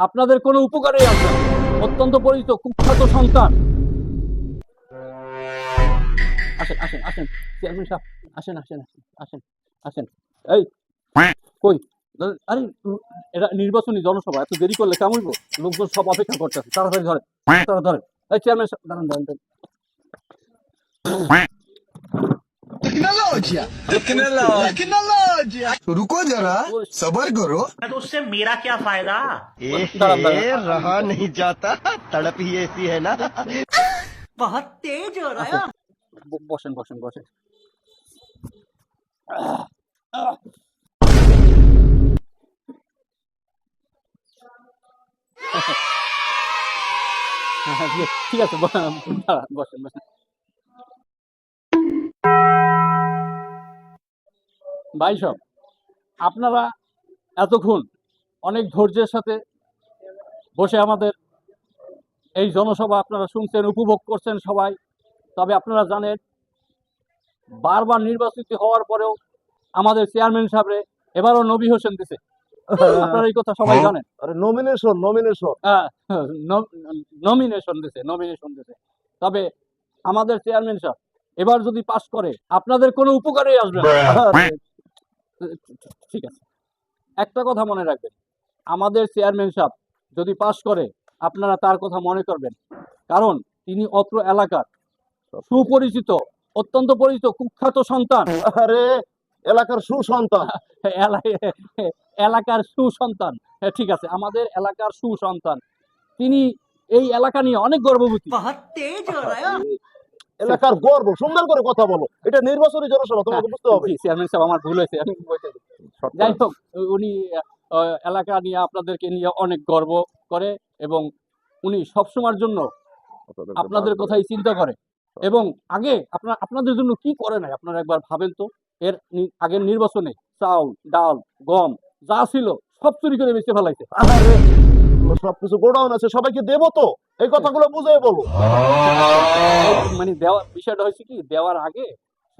আপনাদের কোনো উপকারে আসবে না। অত্যন্ত পরিচিত কুখ্যাত সন্তান। আসেন আসেন আসেন চেয়ারম্যান সাহেব, আসেন আসেন আসেন আসেন আসেন। এই কই, আরে এটা নির্বাচনী জনসভা, এত দেরি করলে কেমন হইব? লোকজন সব অপেক্ষা করতেছে, তাড়াতাড়ি ধরেন, তাড়াতাড়ি ধরেন। এই চেয়ারম্যান সাহেব দাঁড়ান দাঁড়ান দাঁড়ান। टेक्नोलॉजिया टेक्नोलॉजिया रुको जरा सबर करो तो उससे मेरा क्या फायदा। দাঁড়ান দাঁড়ান। रहा नहीं जाता तड़प ही ऐसी है ना। बहुत तेज हो रहा है। বসেন বসেন বসেন। ঠিক আছে দাঁড়ান, বসেন বসেন। ভাই সব, আপনারা এতক্ষণ অনেক ধৈর্যের সাথে বসে আমাদের এই জনসভা আপনারা শুনছেন, উপভোগ করছেন সবাই। তবে আপনারা জানেন, বারবার নির্বাচিত হওয়ার পরেও আমাদের চেয়ারম্যান সাহেবরে এবারও নবী হোসেন দিছে। আপনারা এই কথা সবাই জানেন। আরে নমিনেশন নমিনেশন দিছে। তবে আমাদের চেয়ারম্যান সাহেব এবার যদি পাস করে আপনাদের কোনো উপকারেই আসবে না। ঠিক আছে, একটা কথা মনে রাখবেন, আমাদের চেয়ারম্যান সাহেব যদি পাস করে আপনারা তার কথা মনে করবেন, কারণ তিনি অত্র এলাকার সুপরিচিত, অত্যন্ত পরিচিত কুখ্যাত সন্তান। আরে এলাকার সুসন্তান। এলাকার সুসন্তান, ঠিক আছে, আমাদের এলাকার সুসন্তান। তিনি এই এলাকা নিয়ে অনেক গর্ববোধী। बहुत तेज हो रहा है। এলাকার গর্ব, সুন্দর করে কথা বলো, এটা নির্বাচনী জনসভা, তোমাকে বুঝতে হবে। জি, চেয়ারম্যান সাহেব আমার ভুল হয়েছে, আমি বলতে দিই। যাই হোক, উনি এলাকা নিয়ে আপনাদেরকে নিয়ে অনেক গর্ব করে এবং উনি সবসময়ের জন্য আপনাদের কথাই চিন্তা করে এবং আগে আপনাদের জন্য কি করে নাই আপনারা একবার ভাবেন তো। এর আগের নির্বাচনে চাউল, ডাল, গম যা ছিল সব চুরি করে বেঁচে ফেলাইছে। আরে সবকিছু গোডাউন আছে, সবাইকে দেবো তো, এই কথাগুলো বুঝে বলো। মানে দেওয়ার বিষয়টা হয়েছে কি, দেওয়ার আগে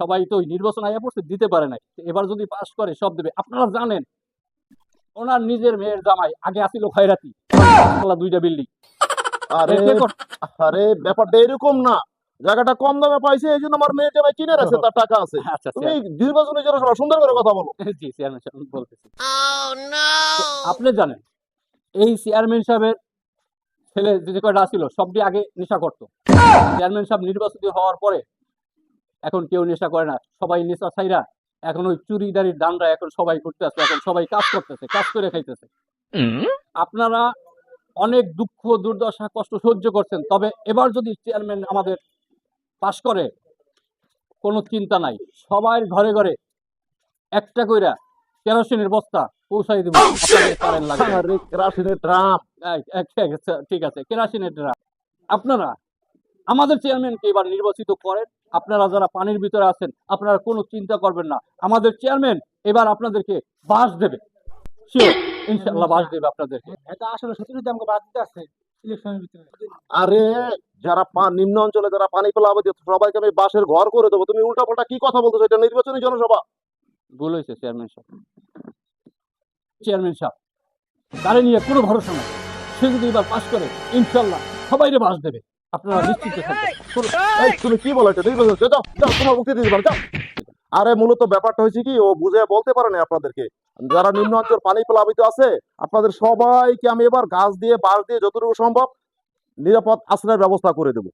সবাই তো ওই নির্বাচন আয়া পড়ছে, দিতে পারে নাই। এবার যদি পাস করে সব দেবে। আপনারা জানেন, ওনার নিজের মেয়ের জামাই আগে আসিল খয়রাতি, 2টা বিল্ডিং। আরে আরে ব্যাপারটা এরকম না, জায়গাটা কম দামে পাইছে এই জন্য আমার মেয়ে জামাই কিনে রাখছে, তার টাকা আছে। আচ্ছা তুমি নির্বাচনী জনসভা সুন্দর করে কথা বলো। জি চেয়ারম্যান সাহেব বলতেছি। আপনি জানেন, এই চেয়ারম্যান সাহেবের ছেলে যে কয়টা ছিল সবটি আগে নেশা করতো। চেয়ারম্যান সাহেব নির্বাচিত হওয়ার পরে এখন কেউ নেশা করে না, সবাই নেশা ছাইরা এখন ওই চুরিদারির দামটা এখন সবাই করতে আসছে, এখন সবাই কাজ করতেছে, কাজ করে খাইতেছে। আপনারা অনেক দুঃখ, দুর্দশা, কষ্ট সহ্য করছেন, তবে এবার যদি চেয়ারম্যান আমাদের পাস করে কোনো চিন্তা নাই, সবাই ঘরে ঘরে একটা কইরা কেরোসিনের বস্তা পৌঁছাই দিব। আপনাদের কারেন্ট লাগবে না। আরে কেরাসিনের ড্রাম। ঠিক আছে, কেরোসিনের ড্রাম। আপনারা আমাদের চেয়ারম্যানকে এবার নির্বাচিত করেন। আপনারা যারা পানির ভিতরে আছেন আপনারা কোনো চিন্তা করবেন না, আমাদের চেয়ারম্যান এবার আপনাদেরকে বাস দেবে, শিওর ইনশাআল্লাহ বাস দেবে আপনাদেরকে। এটা আসলে সত্যি সত্যি আমাকে বাদ দিতে আছে ইলেকশনের ভিতরে। আরে যারা নিম্ন অঞ্চলে যারা পানি পেলাবে সবাইকে আমি বাসের ঘর করে দেবো, তুমি উল্টা পাল্টা কি কথা বলতেছো? এটা নির্বাচনী জনসভা। ভুল হয়েছে চেয়ারম্যান সাহেব। চেয়ারম্যান সাহেব তারে নিয়ে কোনো ভরসা নাই, সে যদি এবার পাস করে ইনশাআল্লাহ সবাইরে বাস দেবে, আপনারা নিশ্চিত থাকবেন। এই তুমি কি বলো? এটা নির্বাচন, যাও যাও, তোমার মুক্তি দিতে পারো, যাও। আরে মূলত ব্যাপারটা হয়েছে কি, ও বুঝে বলতে পারে না আপনাদেরকে, যারা নিম্ন অঞ্চল পানি প্লাবিত আছে আপনাদের সবাইকে আমি এবার গাছ দিয়ে বাঁশ দিয়ে যতটুকু সম্ভব নিরাপদ আশ্রয়ের ব্যবস্থা করে দেবো।